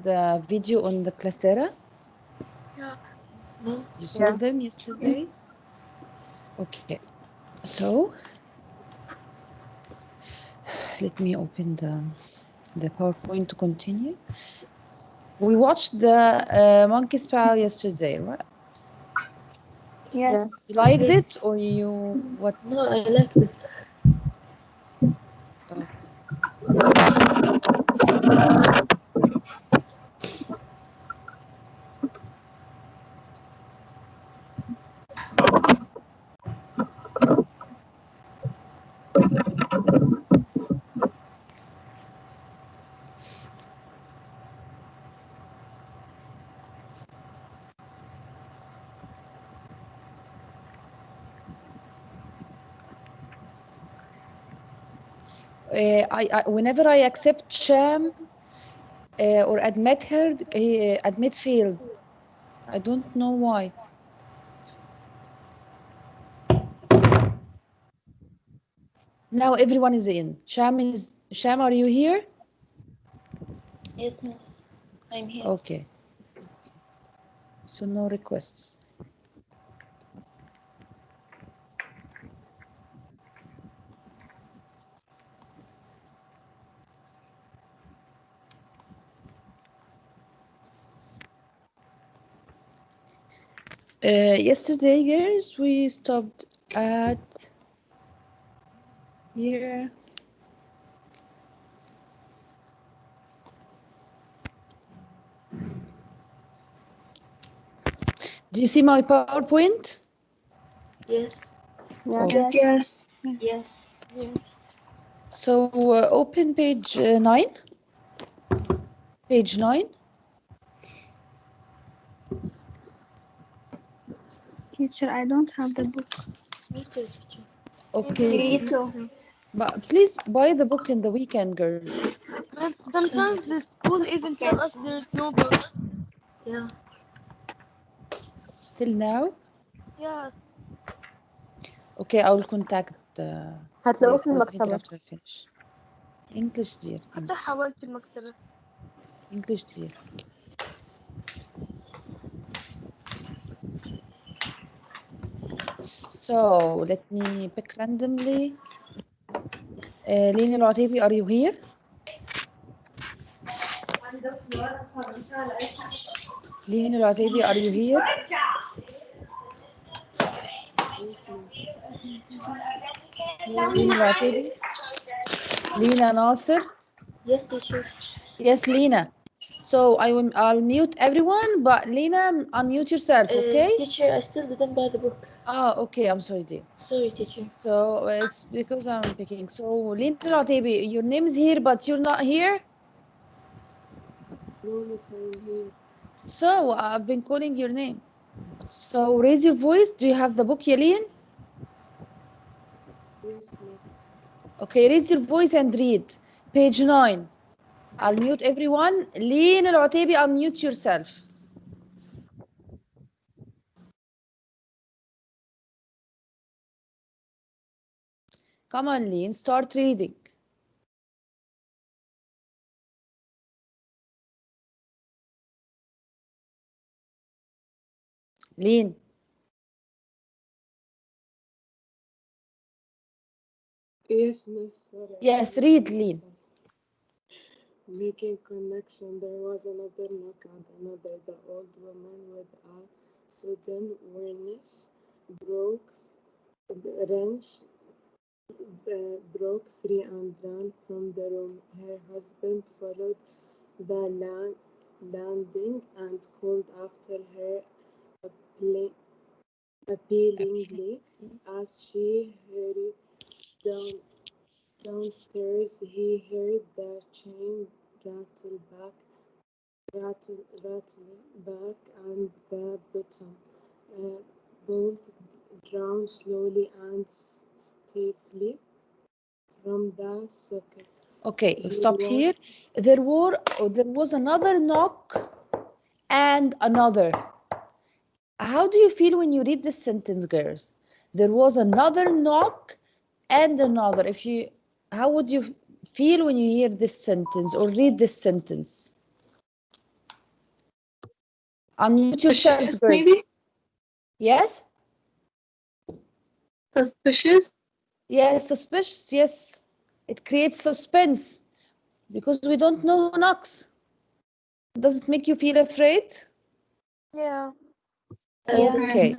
the video on the Classera? Yeah. No. You saw them yesterday? Okay. So let me open the PowerPoint to continue. We watched the Monkey Sprout yesterday, right? Yes. You liked Yes. it or you what? No, I liked it. Okay. Whenever I accept Sham or admit her, admit failed. I don't know why. Now everyone is in. Sham, are you here? Yes, miss. I'm here. Okay. So no requests. Yesterday, girls, we stopped at here. Do you see my PowerPoint? Yes. Okay. Yes. Yes. Yes. So open page 9. Page 9. Teacher, I don't have the book. Me too, teacher. Okay. Me too. But please buy the book in the weekend, girls. But sometimes the school even tell us there's no books. Yeah. Till now? Yes. Okay, I will contact the هتلاقوه في coordinator المكتبة. after I finish. English, dear. حتى English. حاولت المكتبة. English, dear. So let me pick randomly. Lina Al-Ataibi, are you here? Lina Al-Ataibi, are you here? Lina Al-Ataibi? Lina Nasser? Yes, teacher. Yes, Lina. So I'll mute everyone, but Lina, unmute yourself, okay? Teacher, I still didn't buy the book. Ah, okay, I'm sorry, dear. Sorry, teacher. So it's because I'm picking. So Lina Al-Ataibi, your name is here, but you're not here? No, miss, I'm here. So I've been calling your name. So raise your voice. Do you have the book, Yalin? Yes, miss. Okay, raise your voice and read. Page 9. I'll mute everyone. Lina Al-Ataibi, unmute yourself. Come on, Lin, start reading. Lin. Yes, miss. Sorry. Yes, read, Lin. Making connection, there was another knock and another. The old woman with a sudden awareness broke broke free and ran from the room. Her husband followed the landing and called after her appealingly as she hurried downstairs. He heard the chain rattle back, and the bottom bolt drawn slowly and stiffly from the socket. Okay, He stop was here. There was another knock and another. How do you feel when you read this sentence, girls? There was another knock and another. How would you feel when you hear this sentence or read this sentence? Unmute yourselves, Suspicious, girls. maybe? Yes? Suspicious? Yes, suspicious, yes. It creates suspense because we don't know who knocks. Does it make you feel afraid? Yeah. Okay.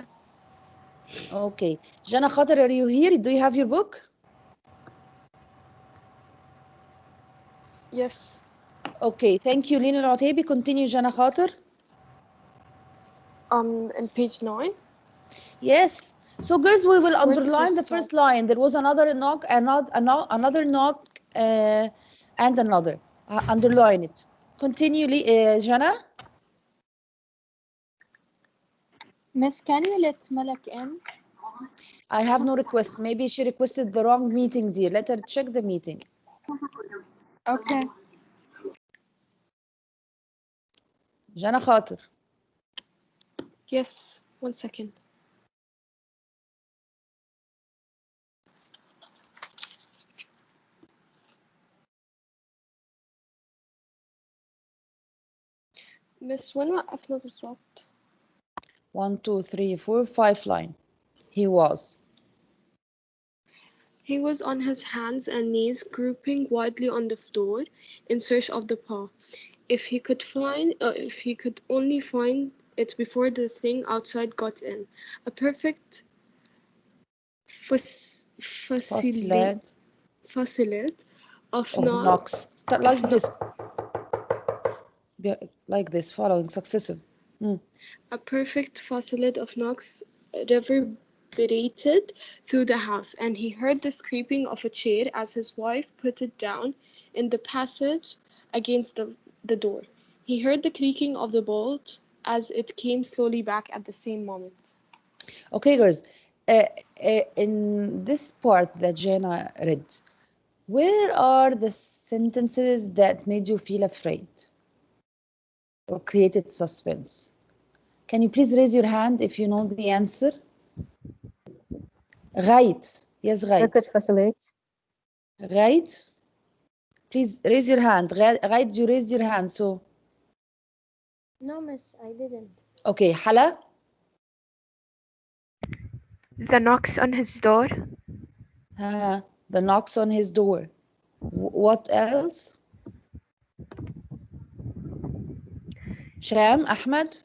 Okay. Jana Khater, are you here? Do you have your book? Yes. Okay, thank you, Lina Al-Ataibi. Continue, Jana Khater. In page 9. Yes. So, girls, we will Where did you underline the stop? first line. There was another knock, another knock, and another. Underline it. Continue, Jana. Miss, can you let Malak in? I have no request. Maybe she requested the wrong meeting, dear. Let her check the meeting. Okay. Jana Khater. Yes, 1 second. Miss وين وقفنا بالضبط؟ 1, 2, 3, 4, 5 line. He was. He was on his hands and knees, groping wildly on the floor in search of the paw. If he could only find it before the thing outside got in. A perfect Fusilade facility of of knocks. Like this. Like this, following successive. A perfect fusillade of knocks reverberated through the house, and he heard the scraping of a chair as his wife put it down in the passage against the door. He heard the creaking of the bolt as it came slowly back at the same moment. Okay, girls. In this part that Jana read, where are the sentences that made you feel afraid or created suspense? Can you please raise your hand if you know the answer? Right. Yes, right. Perfect facility. Right. Please raise your hand. Right, you raised your hand. So, No, miss, I didn't. okay, Hala. The knocks on his door. The knocks on his door. What else? Sham, Ahmed.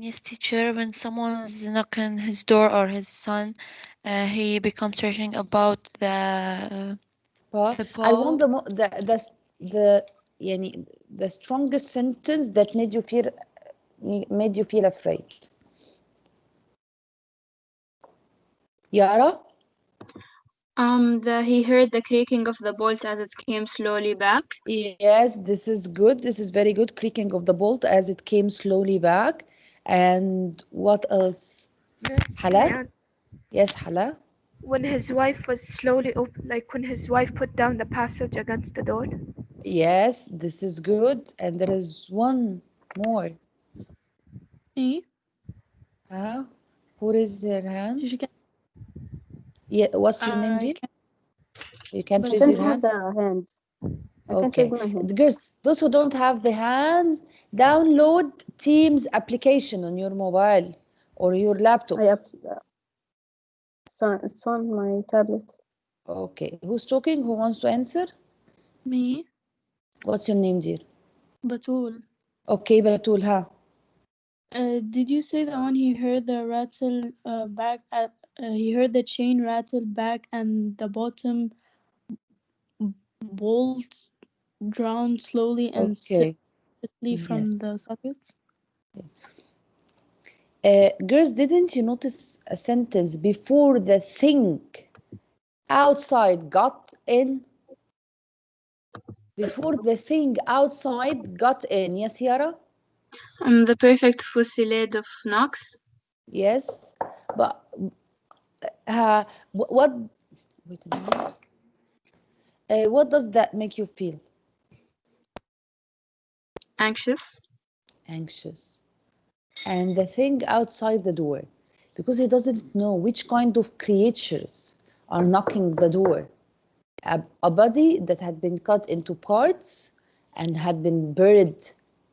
Yes, teacher, when someone's knocking his door or his son, he becomes searching about the I want the strongest sentence that made you feel afraid. Yara? He heard the creaking of the bolt as it came slowly back. Yes, this is good. This is very good. Creaking of the bolt as it came slowly back. And what else? Yes. Hala? Yes, Hala? When his wife was slowly like when his wife put down the passage against the door. Yes, this is good. And there is one more. Me? Who raised their hand? Did you get Yeah, what's your name, dear? You can't I raise don't your have hand? the hand. I can't Okay. raise my hand. Girls, those who don't have the hands, download Teams application on your mobile or your laptop. It's on my tablet. Okay. Who's talking? Who wants to answer? me? What's your name, dear? Batul. Okay, Batul, Did you say that when he heard the rattle back at he heard the chain rattle back and the bottom bolts drawn slowly and Okay. stiffly from Yes. the sockets? Girls, didn't you notice a sentence before the thing outside got in? Before the thing outside got in. Yes, Yara? The perfect fusillade of knocks. Yes. But what? Wait a minute. What does that make you feel? Anxious. Anxious. And the thing outside the door, because he doesn't know which kind of creatures are knocking the door. A body that had been cut into parts and had been buried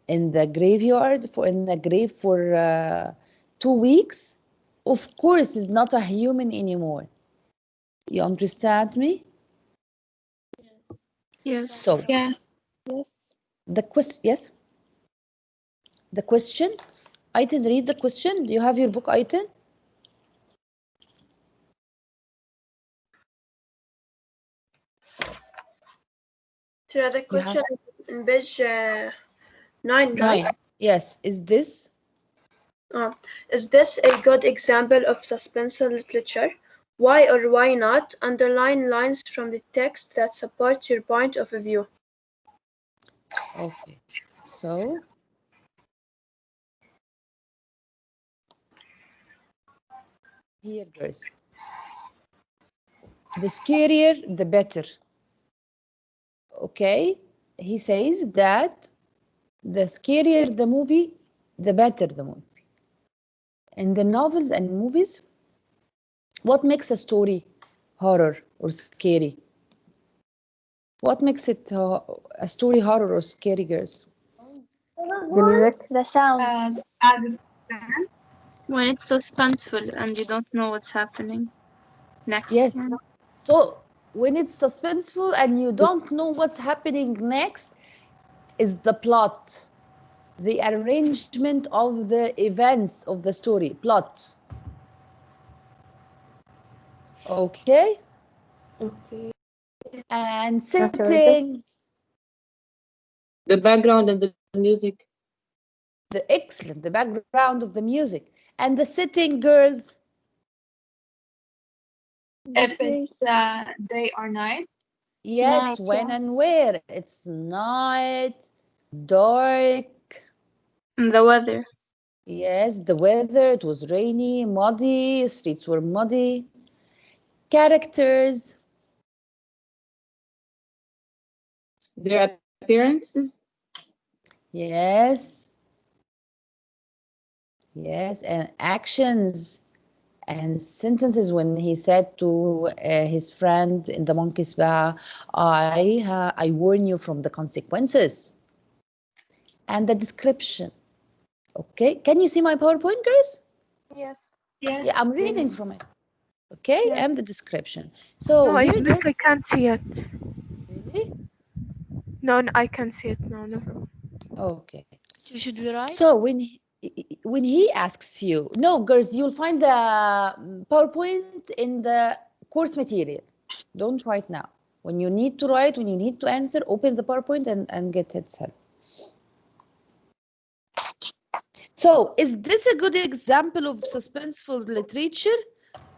in the graveyard in the grave for 2 weeks, of course is not a human anymore. You understand me? Yes. So Yes. the question, yes, the question. Aitan, read the question. Do you have your book, Aitan? So the question in page 9, right? 9. Yes. Is this? Is this a good example of suspenseful literature? Why or why not? Underline lines from the text that support your point of view. Okay. So here goes. The scarier, the better. Okay. He says that the scarier the movie, the better the movie. In the novels and movies, what makes a story horror or scary? What makes it a story horror or scary, girls? The music. The sounds. When it's suspenseful and you don't know what's happening next. Yes. So when it's suspenseful and you don't know what's happening next, is the plot, the arrangement of the events of the story, plot. Okay. Okay. And After this? setting, The background and the music. excellent, the background of the music. And the setting, girls, If it's day or night. yes, Night, when yeah. and where. It's night, dark. The weather. Yes, the weather, it was rainy, muddy, streets were muddy. Characters, Their appearances. yes. Yes, and actions and sentences when he said to his friend in the monkey's paw, I warn you from the consequences. And the description. Okay, can you see my PowerPoint, girls? Yes. Yes. Yeah, I'm reading from it. Okay, Yeah. and the description. So No, here, Miss, girls, I can't see it. really? No, I can't see it. No. Okay. Should we write? So when he asks you, no, girls, you'll find the PowerPoint in the course material. Don't write now. When you need to write, when you need to answer, open the PowerPoint and get its help. So is this a good example of suspenseful literature?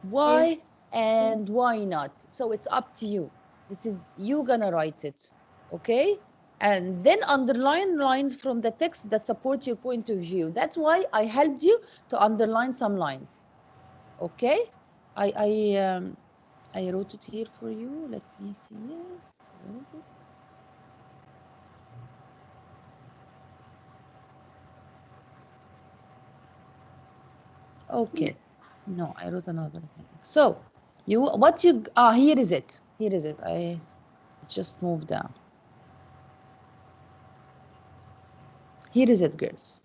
Why Yes. and why not? So it's up to you. This is you gonna write it, okay? And then underline lines from the text that support your point of view. That's why I helped you to underline some lines, okay? I wrote it here for you. Let me see it. Where is it? Okay. No, I wrote another thing. So here is it. Here is it. I just moved down. Here is it, girls.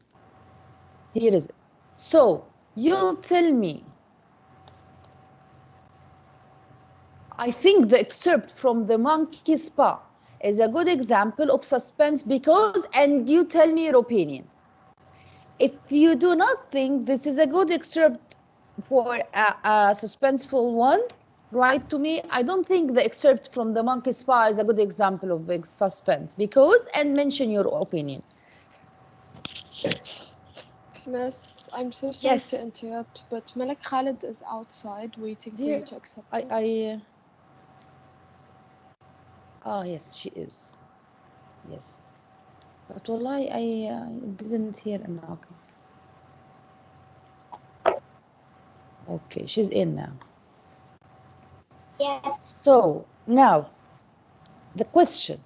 Here is it. So you'll tell me, I think the excerpt from the monkey's paw is a good example of suspense because, and you tell me your opinion. If you do not think this is a good excerpt for a suspenseful one, write to me. I don't think the excerpt from the monkey's paw is a good example of suspense because, and mention your opinion. Miss, I'm so sorry Yes. to interrupt, but Malak Khalid is outside waiting for Dear, you to accept her. Yes, she is. Yes. But wallahi, I didn't hear a knocking. Okay, she's in now. Yes. So now, the question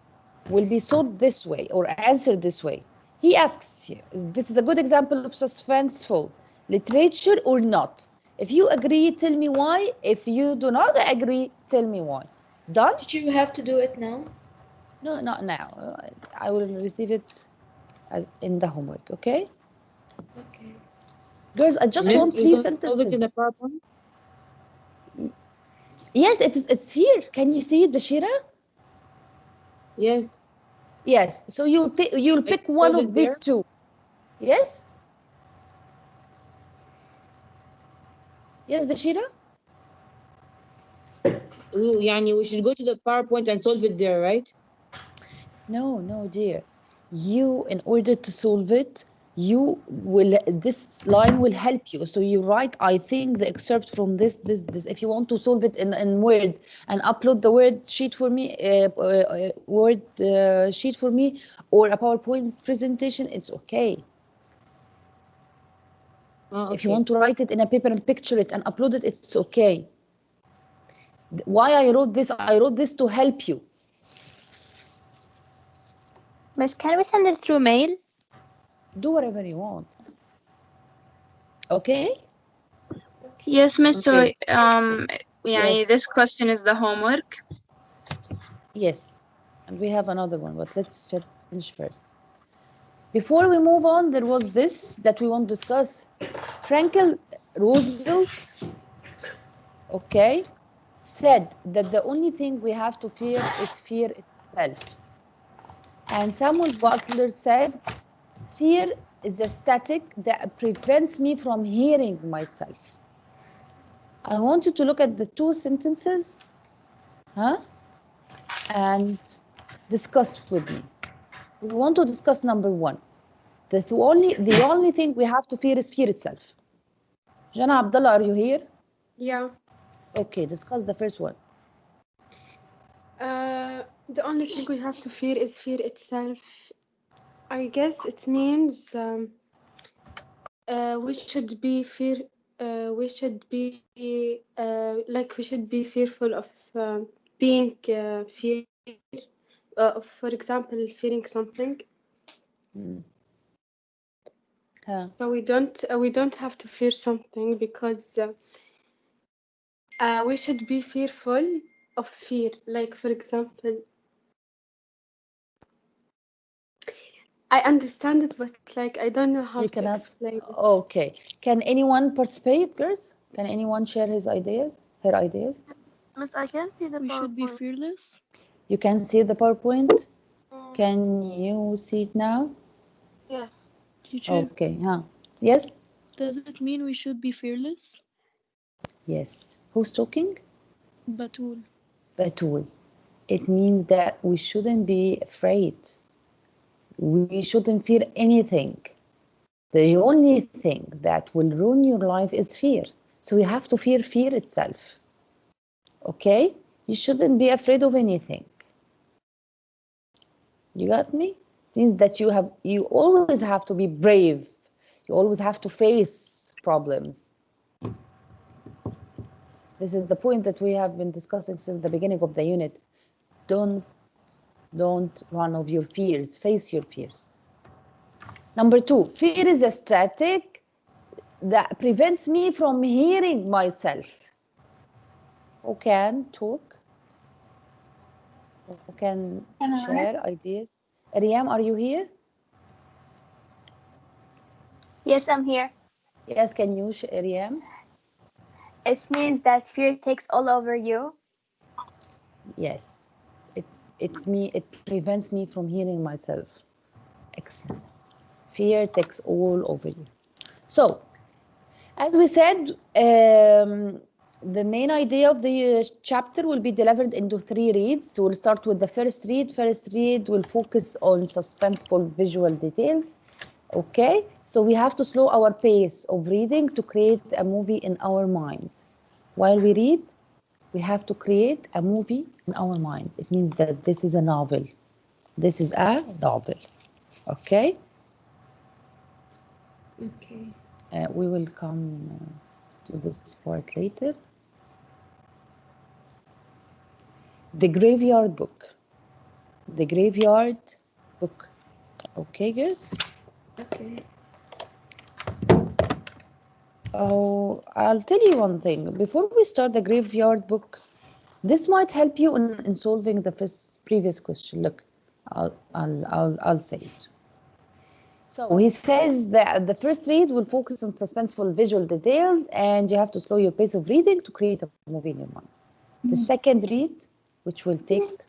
will be solved this way or answered this way. He asks you, this is a good example of suspenseful literature or not? If you agree, tell me why. If you do not agree, tell me why. Done? Did you have to do it now? No, not now. I will receive it as in the homework, okay? Okay. Girls, I just Miss, want we 3 solve it in sentences. the PowerPoint? Yes, it's here. Can you see it, Bashira? Yes. Yes. So you'll pick one solve of it these there? two. Yes? Yes, Bashira? يعني we should go to the PowerPoint and solve it there, right? No, no, dear. You, in order to solve it, this line will help you. So you write, I think the excerpt from this. If you want to solve it in Word and upload the Word sheet for me, sheet for me, or a PowerPoint presentation, it's okay. Oh, If you okay. want to write it in a paper and picture it and upload it, it's okay. Why I wrote this? I wrote this to help you. Miss, can we send it through mail? Do whatever you want. Okay? Yes, Miss. Okay. So, Yes. this question is the homework. Yes. And we have another one, but let's finish first. Before we move on, there was this that we want to discuss. Franklin Roosevelt, okay, said that the only thing we have to fear is fear itself. And Samuel Butler said, fear is a static that prevents me from hearing myself. I want you to look at the 2 sentences, and discuss with me. We want to discuss number 1. The only thing we have to fear is fear itself. Jana Abdullah, are you here? Yeah. Okay, discuss the first one. The only thing we have to fear is fear itself. I guess it means we should be we should be fearful of being fear. For example, fearing something. So we don't have to fear something because we should be fearful of fear. Like, for example, I understand it, but like I don't know how You to cannot. explain it. Okay. Can anyone participate, girls? Can anyone share his ideas? Her ideas? Miss, I can see the We should be PowerPoint. fearless. You can see the PowerPoint? Can you see it now? Yes. Teacher, Okay. Yes? does it mean we should be fearless? Yes. Who's talking? Batul. Batul. It means that we shouldn't be afraid. We shouldn't fear anything. The only thing that will ruin your life is fear. So you have to fear fear itself. Okay? You shouldn't be afraid of anything. You got me? Means that you always have to be brave. You always have to face problems. This is the point that we have been discussing since the beginning of the unit. Don't run of your fears. Face your fears. Number 2, fear is a static that prevents me from hearing myself. Who can talk? Who can share ideas? Riyam, are you here? Yes, I'm here. Yes, can you share, Riyam? It means that fear takes all over you. Yes. It prevents me from hearing myself. Excellent. Fear takes all over you. So, as we said, the main idea of the chapter will be delivered into 3 reads. So we'll start with the first read. First read will focus on suspenseful visual details. Okay, so we have to slow our pace of reading to create a movie in our mind. While we read, we have to create a movie in our mind. It means that this is a novel. This is a novel. Okay? Okay. We will come to this part later. The Graveyard Book. The Graveyard Book. Okay, girls? Okay. Oh, I'll tell you one thing. Before we start the Graveyard Book, this might help you in solving the previous question. Look, I'll say it. So he says that the first read will focus on suspenseful visual details, and you have to slow your pace of reading to create a movie in your mind. The second read, which will take,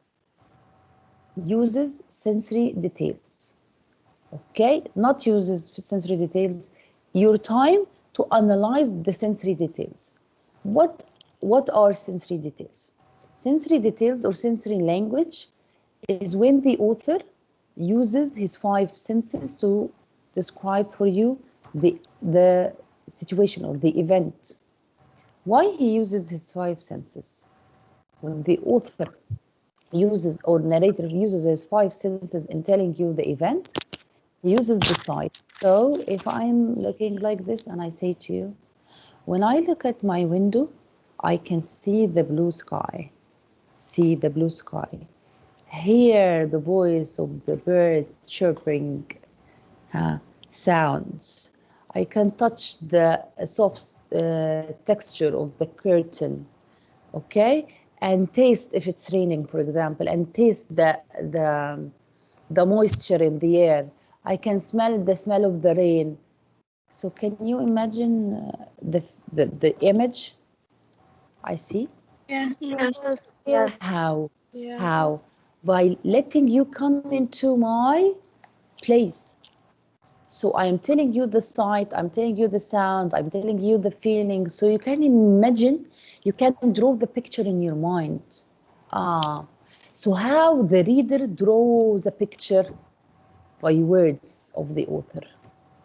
uses sensory details. Okay, not uses sensory details, your time to analyze the sensory details. What are sensory details? Sensory details or sensory language is when the author uses his 5 senses to describe for you the situation or the event. Why he uses his 5 senses? When the author uses or narrator uses his 5 senses in telling you the event, he uses the sight. So if I'm looking like this and I say to you, when I look at my window, I can see the blue sky. See the blue sky. Hear the voice of the bird chirping sounds. I can touch the soft texture of the curtain, okay? And taste if it's raining, for example, and taste the moisture in the air. I can smell the smell of the rain. So can you imagine the image I see? Yes. Yes. How? Yeah. How? By letting you come into my place. So I am telling you the sight, I'm telling you the sound, I'm telling you the feeling. So you can imagine, you can draw the picture in your mind. So how the reader draws a picture? By words of the author.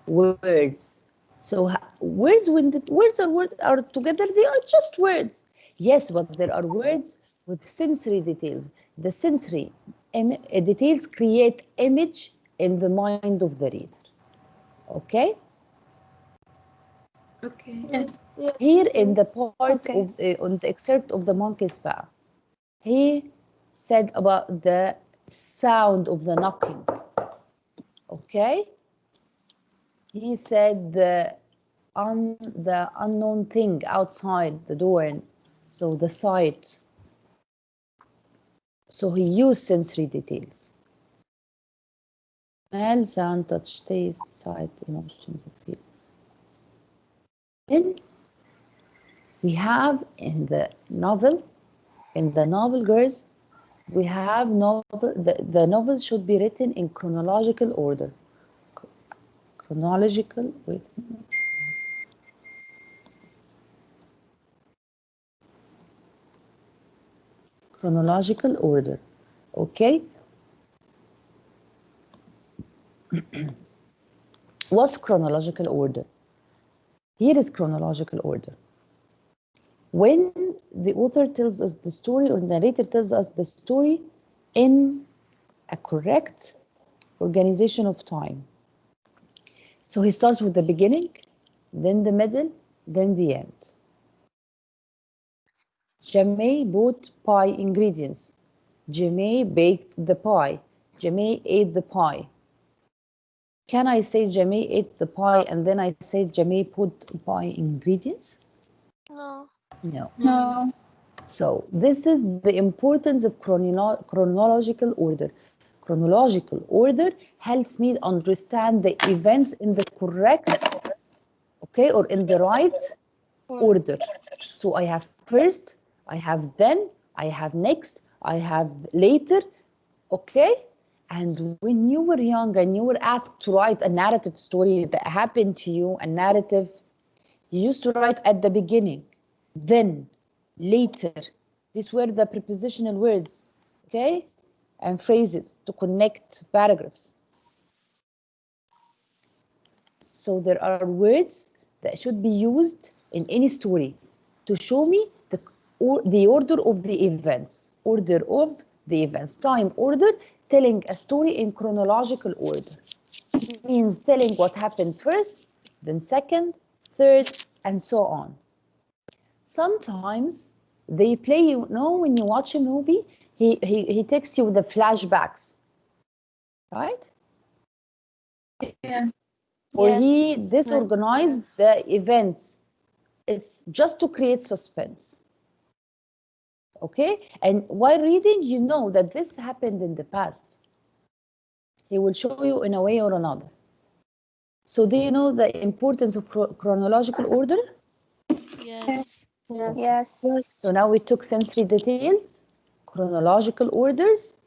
Words. So words, when the words are together, they are just words. Yes, but there are words with sensory details. The sensory details create image in the mind of the reader. Okay? Okay. Yes. Here in the part Okay. of on the excerpt of the monkey's paw, he said about the sound of the knocking. Okay? He said the unknown thing outside the door, so the sight. So he used sensory details. Smell, sound, touch, taste, sight, emotions, and feelings. Then we have in the novel, girls, we have novel. The novel should be written in chronological order. Chronological. Wait. Chronological order. Okay. What's chronological order? Here is chronological order. When the author tells us the story or narrator tells us the story in a correct organization of time. So he starts with the beginning, then the middle, then the end. Jamie bought pie ingredients. Jamie baked the pie. Jamie ate the pie. Can I say Jamie ate the pie and then I say Jamie put pie ingredients? No. No. No. So this is the importance of chronological order. Chronological order helps me understand the events in the correct, okay, or in the right order. So I have first, I have then, I have next, I have later, okay? And when you were young and you were asked to write a narrative story that happened to you, a narrative, you used to write at the beginning, then, later. These were the prepositional words, okay? And phrases to connect paragraphs. So there are words that should be used in any story to show me the order of the events, time order, telling a story in chronological order. It means telling what happened first, then second, third, and so on. Sometimes they play, you know, when you watch a movie, he takes you the flashbacks, right? Yeah. Or Yes. he disorganized the events. It's just to create suspense. Okay? And while reading, you know that this happened in the past. He will show you in a way or another. So do you know the importance of chronological order? Yes. Yes. So now we took sensory details, chronological orders,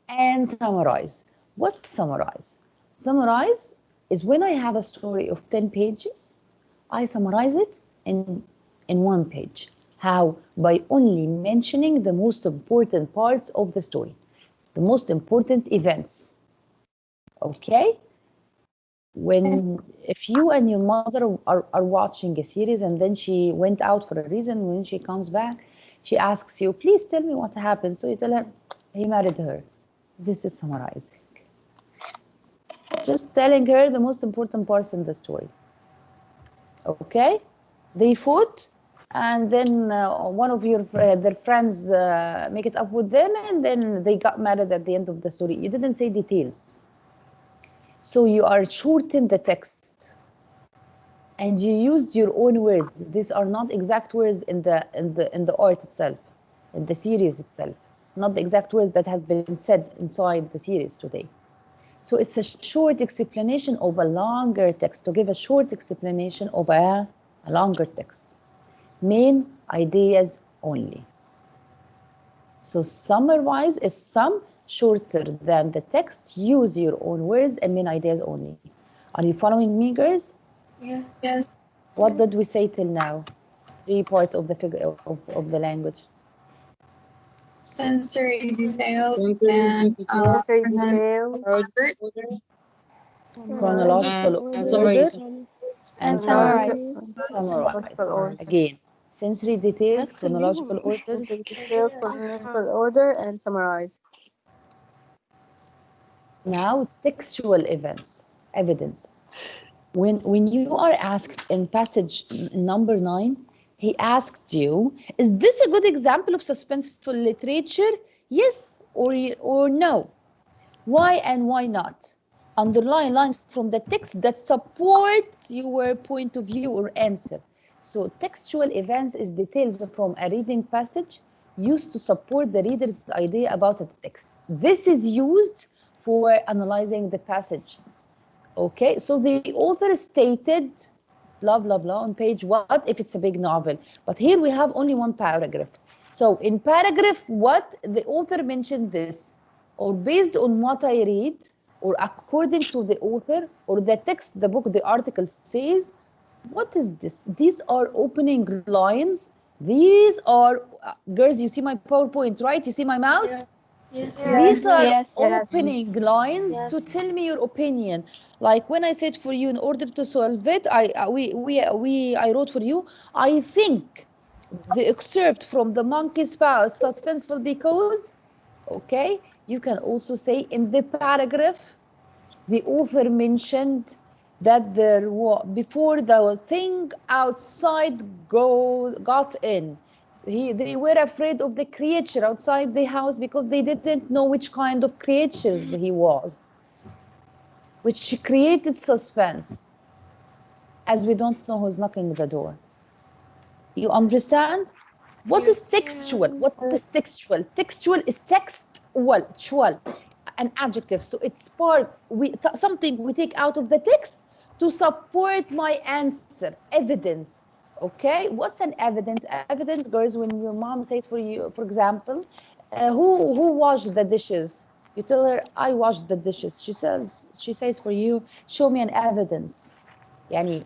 and summarize. What's summarize? Summarize is when I have a story of 10 pages, I summarize it in one page. How? By only mentioning the most important parts of the story, the most important events. Okay? If you and your mother are watching a series and then she went out for a reason, when she comes back, she asks you, please tell me what happened. So you tell her, he married her. This is summarizing. Just telling her the most important parts in the story. Okay? They fought, and then one of their friends make it up with them, and then they got married at the end of the story. You didn't say details. So you are shortened the text. And you used your own words. These are not exact words in the art itself, in the series itself, not the exact words that have been said inside the series today. So it's a short explanation of a longer text, to give a short explanation of a longer text. Main ideas only. So summarize is some shorter than the text. Use your own words and main ideas only. Are you following me, girls? Yes. What did we say till now? 3 parts of the figure of the language. Sensory details Sensory and details. Sensory details. Chronological And order summarize. and Summarize. Chronological order. Again, sensory details, chronological orders. Sensory details, chronological order, and summarize. Now, textual events, evidence. When you are asked in passage number 9, he asked you, is this a good example of suspenseful literature? Yes or no? Why and why not? Underline lines from the text that support your point of view or answer. So textual events is details from a reading passage used to support the reader's idea about a text. This is used for analyzing the passage. Okay, so the author stated blah, blah, blah on page what if it's a big novel. But here we have only one paragraph. So in paragraph what, the author mentioned this, or based on what I read, or according to the author, or the text, the book, the article says, what is this? These are opening lines. These are, girls, you see my PowerPoint, right? You see my mouse? Yes. These are Yes. opening lines to tell me your opinion. Like when I said for you, in order to solve it, I wrote for you, I think the excerpt from The Monkey Spouse suspenseful because, okay, you can also say in the paragraph, the author mentioned that there was, before the thing outside got in, they were afraid of the creature outside the house because they didn't know which kind of creatures he was, which created suspense, as we don't know who's knocking the door. You understand? What is textual? What is textual? Textual is textual, an adjective. So it's part, something we take out of the text to support my answer, evidence. Okay, what's an evidence? Evidence, girls, when your mom says for you, for example, who washed the dishes? You tell her, I washed the dishes. She says for you, show me an evidence. يعني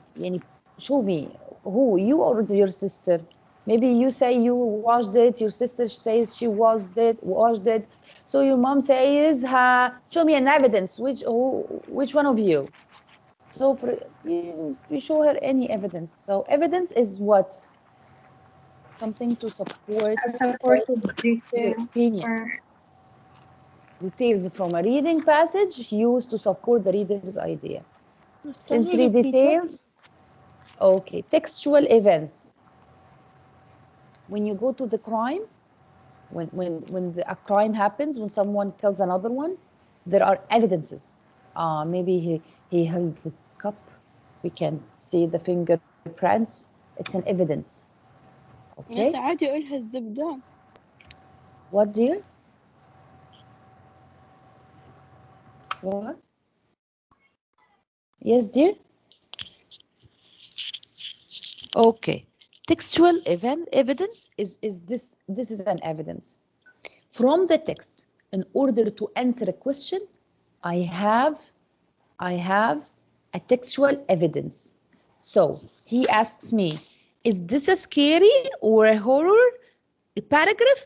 show me who, you or your sister. Maybe you say you washed it, your sister says she washed it. So your mom says, show me an evidence, which one of you? So you show her any evidence. So evidence is what? Something to support your opinion. Details from a reading passage used to support the reader's idea. Sensory details. Okay, textual events. When you go to the crime, when a crime happens, when someone kills another one, there are evidences. Maybe he held this cup. We can see the fingerprints. It's an evidence. Okay. ساعات يقولها الزبدة. What, dear? What? Yes, dear? Okay. Textual evidence is this is an evidence. From the text, in order to answer a question, I have a textual evidence. So he asks me, is this a scary or a horror paragraph?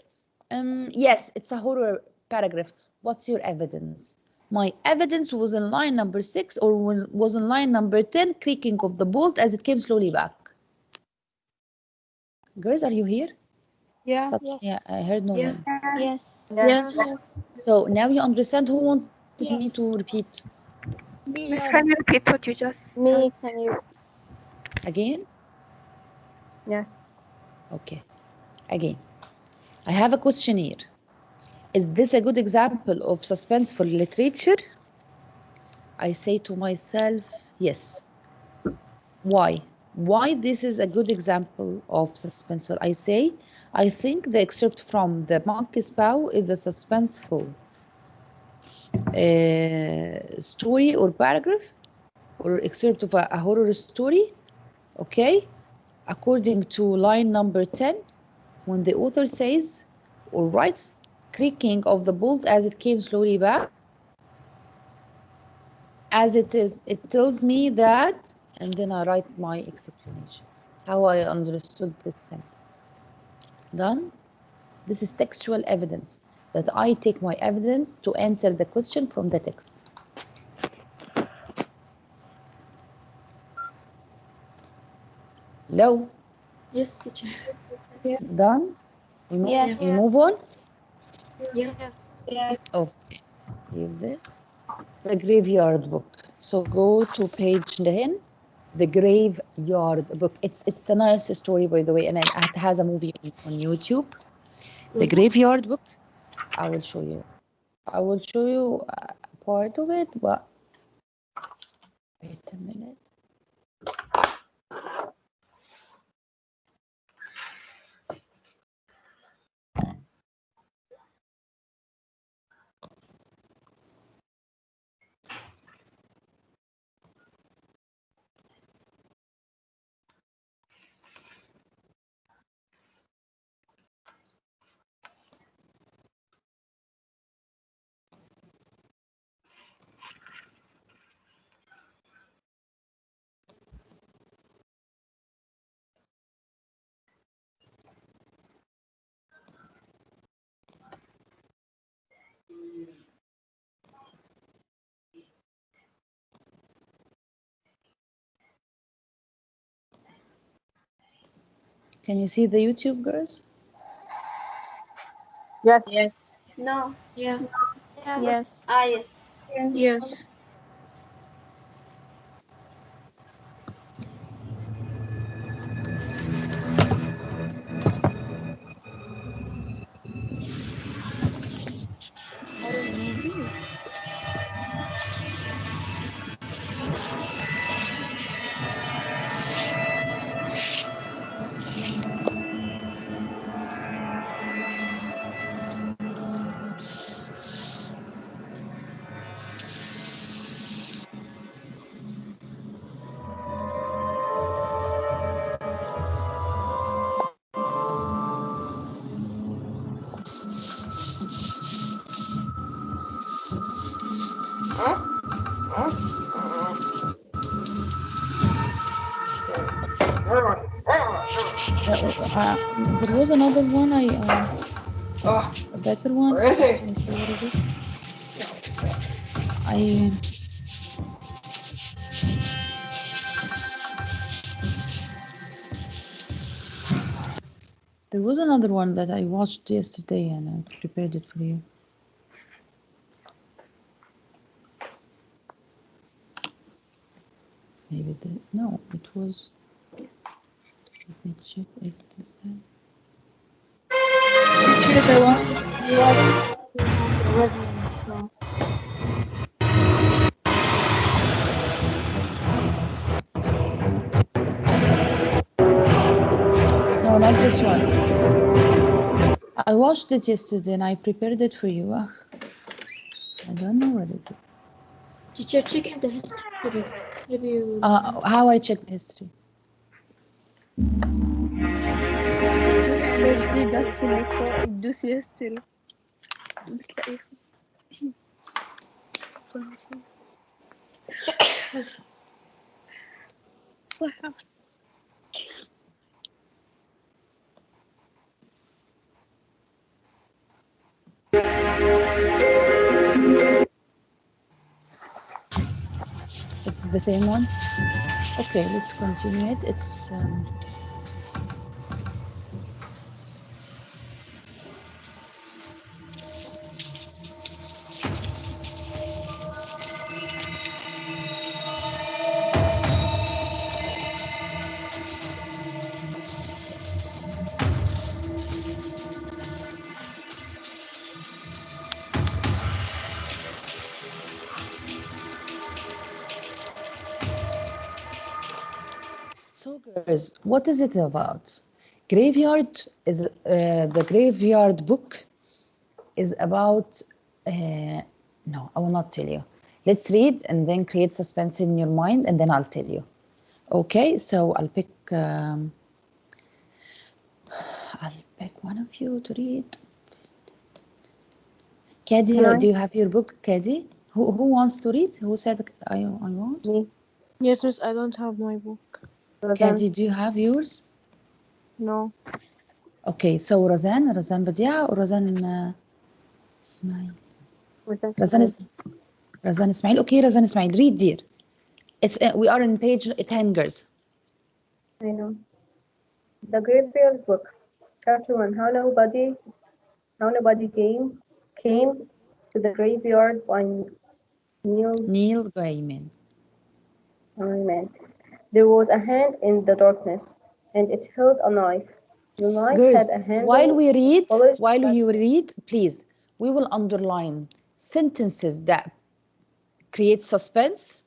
Yes, it's a horror paragraph. What's your evidence? My evidence was in line number 6 or was in line number 10, creaking of the bolt as it came slowly back. Girls, are you here? Yeah. Yeah, I heard no one. Yes. Yes. So now you understand who wanted me to repeat Miss, can you repeat what you just said? Me, can you? again? Yes. Okay, again. I have a question here. Is this a good example of suspenseful literature? I say to myself, yes. Why? Why this is a good example of suspenseful? I think the excerpt from the Monkey's Paw is a suspenseful story or paragraph or excerpt of a horror story, okay? According to line number 10, when the author says or writes, creaking of the bolt as it came slowly back, as it is, it tells me that, and then I write my explanation, how I understood this sentence. Done? This is textual evidence, that I take my evidence to answer the question from the text. Hello? Yes, teacher. Done? Yes. You move on? Yeah. Okay, leave this. The graveyard book. So go to page 10, the graveyard book. It's a nice story, by the way, and it has a movie on YouTube. The graveyard book. I will show you. I will show you part of it, but wait a minute. Can you see the YouTube, girls? Yes. Yes. No. Yeah. Yes. Yes. Yes. Horror movie. There was another one. A better one. Let me see, what is it? There was another one that I watched yesterday and I prepared it for you. Maybe no, it was. Let me check. Is this that? Teacher, the one you watched already. So. No, not this one. I watched it yesterday and I prepared it for you. I don't know what it is. Teacher, check the history. Maybe you. How I check the history? تروحي على 3 dots اللي فوق تدوسي history بتلاقيها. صح. It's the same one. Okay, let's continue it. It's so, girls, what is it about? Graveyard is the graveyard book is about. No, I will not tell you. Let's read and then create suspense in your mind, and then I'll tell you. Okay, so I'll pick one of you to read. Kadi, do you have your book, Kadi? Who wants to read? Who said I want? Me. Yes, miss, I don't have my book. Kadi, do you have yours? No. Okay, so Razan Badia or Razan Ismail? Razan Ismail. Okay, Razan Ismail, read, dear. It's we are in page 10, girls. I know. The Graveyard Book, Chapter 1. How nobody came to the graveyard by Neil Gaiman. Amen. There was a hand in the darkness, and it held a knife. The knife Girls, had a handle. while you read, please, we will underline sentences that create suspense.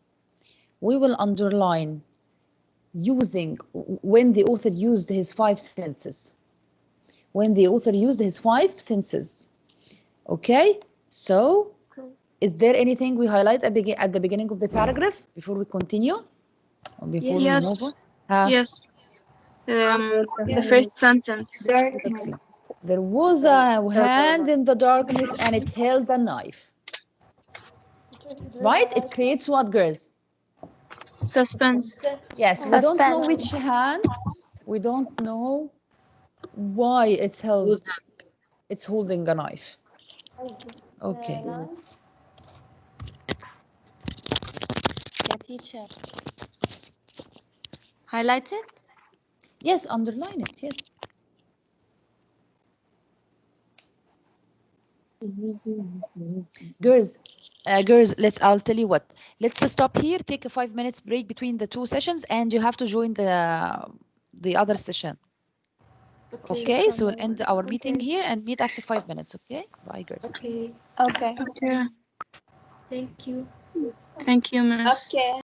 We will underline using when the author used his 5 senses. When the author used his 5 senses. Okay? So, is there anything we highlight at the beginning of the paragraph before we continue? Or before we move on? Yes. The first sentence. Excellent. There was a hand in the darkness and it held a knife. Right? It creates what, girls? Suspense. Yes, we don't know which hand. We don't know why it's held. It's holding a knife. Okay. Yeah, teacher. Highlight it? Yes, underline it. Yes. Girls, I'll tell you what. Let's stop here, take a 5 minutes break between the 2 sessions, and you have to join the other session. Okay, so we'll end our meeting here and meet after 5 minutes, okay? Bye, girls. Okay. Okay. Thank you. Thank you, miss. Okay.